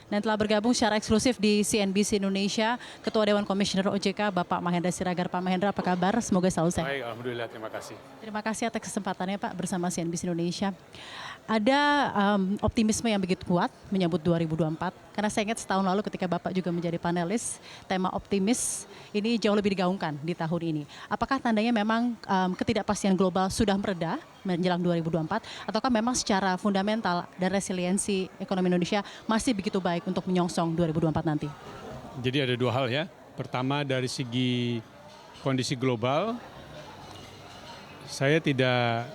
Dan telah bergabung secara eksklusif di CNBC Indonesia, Ketua Dewan Komisioner OJK, Bapak Mahendra Siregar. Pak Mahendra, apa kabar? Semoga selalu sehat. Baik, Alhamdulillah, terima kasih. Terima kasih atas kesempatannya Pak bersama CNBC Indonesia. Ada optimisme yang begitu kuat menyambut 2024, karena saya ingat setahun lalu ketika Bapak juga menjadi panelis, tema optimis ini jauh lebih digaungkan di tahun ini. Apakah tandanya memang ketidakpastian global sudah mereda menjelang 2024, ataukah memang secara fundamental dan resiliensi ekonomi Indonesia masih begitu baik untuk menyongsong 2024 nanti? Jadi ada dua hal ya. Pertama dari segi kondisi global, saya tidak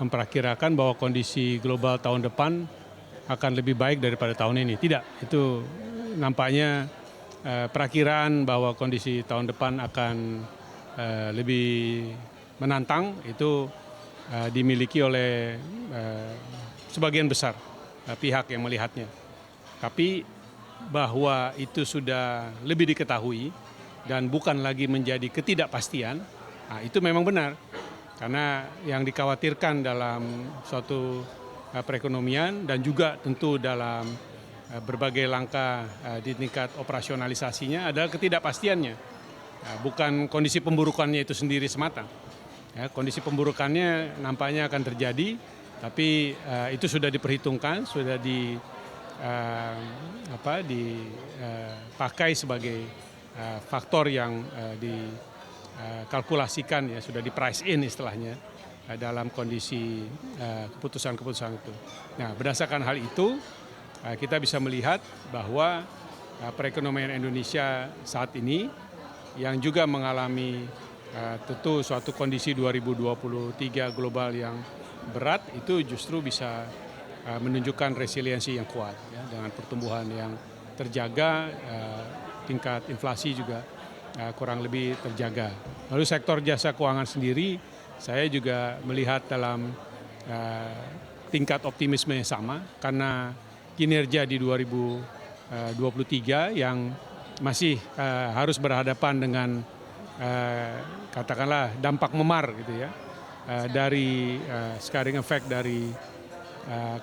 memperkirakan bahwa kondisi global tahun depan akan lebih baik daripada tahun ini. Tidak, itu nampaknya perakiraan bahwa kondisi tahun depan akan lebih menantang itu dimiliki oleh sebagian besar pihak yang melihatnya. Tapi bahwa itu sudah lebih diketahui dan bukan lagi menjadi ketidakpastian, nah itu memang benar. Karena yang dikhawatirkan dalam suatu perekonomian dan juga tentu dalam berbagai langkah di tingkat operasionalisasinya adalah ketidakpastiannya. Bukan kondisi pemburukannya itu sendiri semata. Ya, kondisi pemburukannya nampaknya akan terjadi, tapi itu sudah diperhitungkan, sudah dipakai sebagai faktor yang dikalkulasikan, ya sudah di price in istilahnya dalam kondisi keputusan-keputusan itu. Nah, berdasarkan hal itu kita bisa melihat bahwa perekonomian Indonesia saat ini yang juga mengalami tentu suatu kondisi 2023 global yang berat itu justru bisa menunjukkan resiliensi yang kuat, ya, dengan pertumbuhan yang terjaga, tingkat inflasi juga kurang lebih terjaga. Lalu sektor jasa keuangan sendiri, saya juga melihat dalam tingkat optimisme yang sama, karena kinerja di 2023 yang masih harus berhadapan dengan katakanlah dampak memar gitu ya, dari scaring effect dari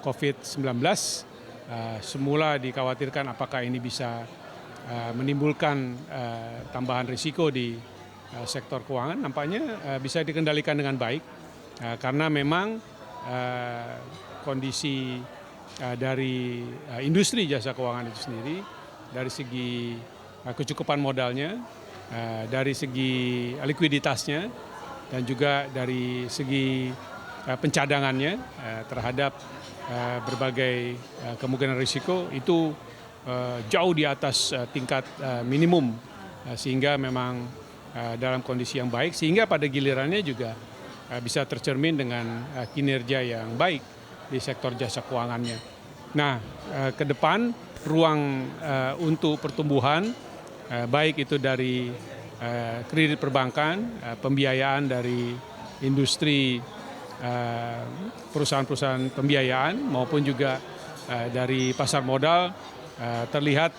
COVID-19, semula dikhawatirkan apakah ini bisa menimbulkan tambahan risiko di sektor keuangan, nampaknya bisa dikendalikan dengan baik karena memang kondisi dari industri jasa keuangan itu sendiri, dari segi kecukupan modalnya, dari segi likuiditasnya, dan juga dari segi pencadangannya terhadap berbagai kemungkinan risiko itu jauh di atas tingkat minimum, sehingga memang dalam kondisi yang baik, sehingga pada gilirannya juga bisa tercermin dengan kinerja yang baik di sektor jasa keuangannya. Nah, ke depan ruang untuk pertumbuhan baik itu dari kredit perbankan, pembiayaan dari industri perusahaan-perusahaan pembiayaan maupun juga dari pasar modal, terlihat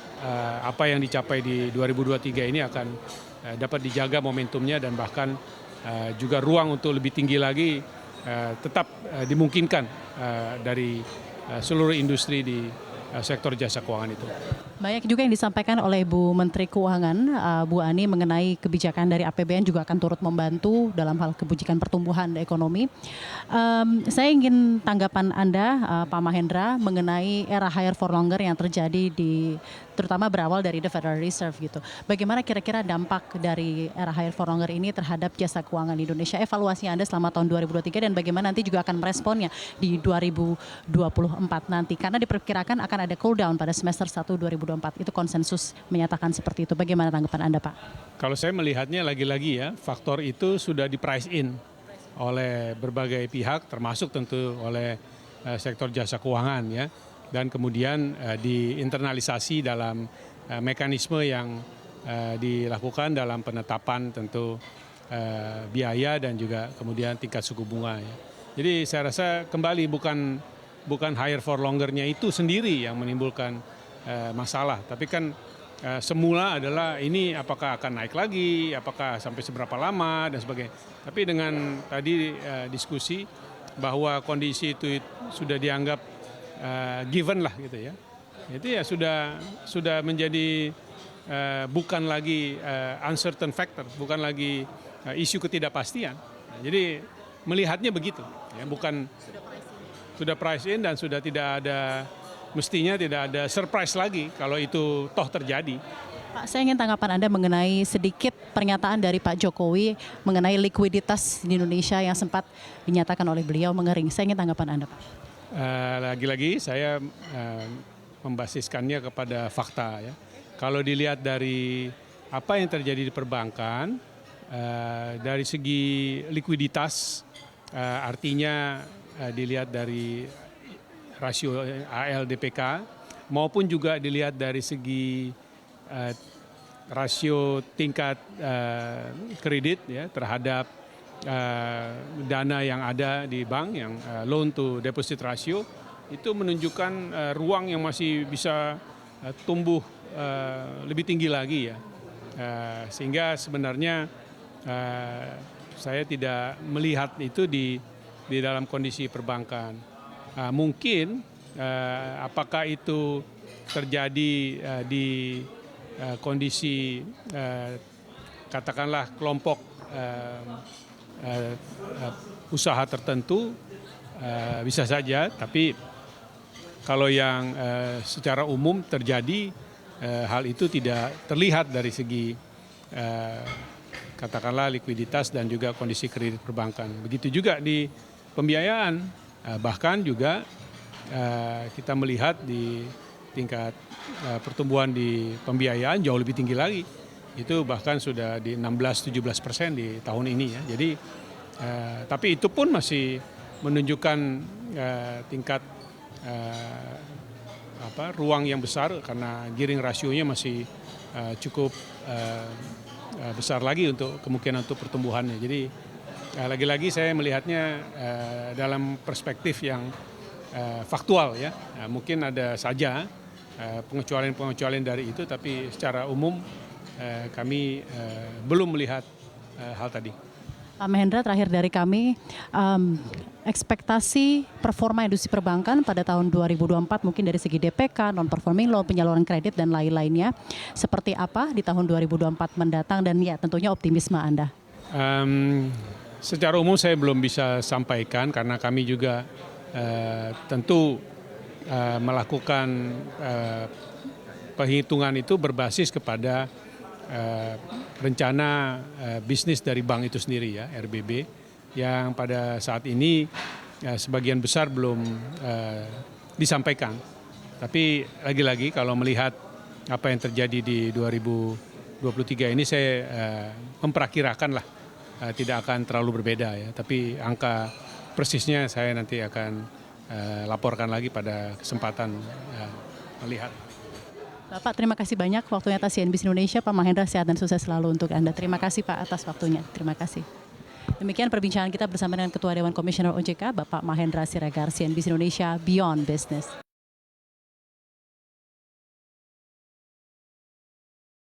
apa yang dicapai di 2023 ini akan dapat dijaga momentumnya, dan bahkan juga ruang untuk lebih tinggi lagi tetap dimungkinkan dari seluruh industri di sektor jasa keuangan itu. Banyak juga yang disampaikan oleh Bu Menteri Keuangan, Bu Ani, mengenai kebijakan dari APBN juga akan turut membantu dalam hal kebijakan pertumbuhan ekonomi. Saya ingin tanggapan Anda, Pak Mahendra, mengenai era higher for longer yang terjadi terutama berawal dari the Federal Reserve gitu. Bagaimana kira-kira dampak dari era higher for longer ini terhadap jasa keuangan Indonesia? Evaluasi Anda selama tahun 2023 dan bagaimana nanti juga akan meresponnya di 2024 nanti? Karena diperkirakan akan ada cool down pada semester 1 2024. Itu konsensus menyatakan seperti itu. Bagaimana tanggapan Anda, Pak? Kalau saya melihatnya lagi-lagi ya, faktor itu sudah di price in oleh berbagai pihak, termasuk tentu oleh sektor jasa keuangan ya, dan kemudian diinternalisasi dalam mekanisme yang dilakukan dalam penetapan tentu biaya dan juga kemudian tingkat suku bunga ya. Jadi saya rasa kembali bukan higher for longer-nya itu sendiri yang menimbulkan masalah, tapi kan semula adalah ini apakah akan naik lagi, apakah sampai seberapa lama dan sebagainya. Tapi dengan tadi diskusi bahwa kondisi itu sudah dianggap given lah gitu ya, itu ya sudah menjadi bukan lagi uncertain factor, bukan lagi isu ketidakpastian. Nah, jadi melihatnya begitu, ya, bukan sudah price in dan sudah mestinya tidak ada surprise lagi kalau itu toh terjadi. Pak, saya ingin tanggapan Anda mengenai sedikit pernyataan dari Pak Jokowi mengenai likuiditas di Indonesia yang sempat dinyatakan oleh beliau mengering. Saya ingin tanggapan Anda, Pak. Lagi-lagi saya membasiskannya kepada fakta, ya. Kalau dilihat dari apa yang terjadi di perbankan, dari segi likuiditas, artinya dilihat dari rasio AL/DPK maupun juga dilihat dari segi rasio tingkat kredit, ya, terhadap dana yang ada di bank, yang loan to deposit ratio, itu menunjukkan ruang yang masih bisa tumbuh lebih tinggi lagi, ya. Sehingga sebenarnya saya tidak melihat itu di dalam kondisi perbankan. Mungkin apakah itu terjadi di kondisi katakanlah kelompok usaha tertentu, bisa saja, tapi kalau yang secara umum terjadi, hal itu tidak terlihat dari segi katakanlah likuiditas dan juga kondisi kredit perbankan. Begitu juga di pembiayaan, bahkan juga kita melihat di tingkat pertumbuhan di pembiayaan jauh lebih tinggi lagi. Itu bahkan sudah di 16-17% di tahun ini, ya. Jadi tapi itu pun masih menunjukkan tingkat ruang yang besar karena gearing rasionya masih cukup besar lagi untuk kemungkinan untuk pertumbuhannya. Jadi lagi-lagi saya melihatnya dalam perspektif yang faktual, ya. Mungkin ada saja pengecualian dari itu, tapi secara umum kami belum melihat hal tadi. Pak Mahendra, terakhir dari kami, ekspektasi performa industri perbankan pada tahun 2024 mungkin dari segi DPK, non-performing loan, penyaluran kredit, dan lain-lainnya, seperti apa di tahun 2024 mendatang, dan ya tentunya optimisme Anda? Secara umum saya belum bisa sampaikan karena kami juga tentu melakukan perhitungan itu berbasis kepada rencana bisnis dari bank itu sendiri, ya, RBB, yang pada saat ini sebagian besar belum disampaikan. Tapi lagi-lagi kalau melihat apa yang terjadi di 2023 ini, saya memperakirakan lah tidak akan terlalu berbeda, ya. Tapi angka persisnya saya nanti akan laporkan lagi pada kesempatan melihat. Bapak, terima kasih banyak waktunya atas CNBC Indonesia. Pak Mahendra, sehat dan sukses selalu untuk Anda. Terima kasih, Pak, atas waktunya. Terima kasih. Demikian perbincangan kita bersama dengan Ketua Dewan Komisioner OJK, Bapak Mahendra Siregar, CNBC Indonesia Beyond Business.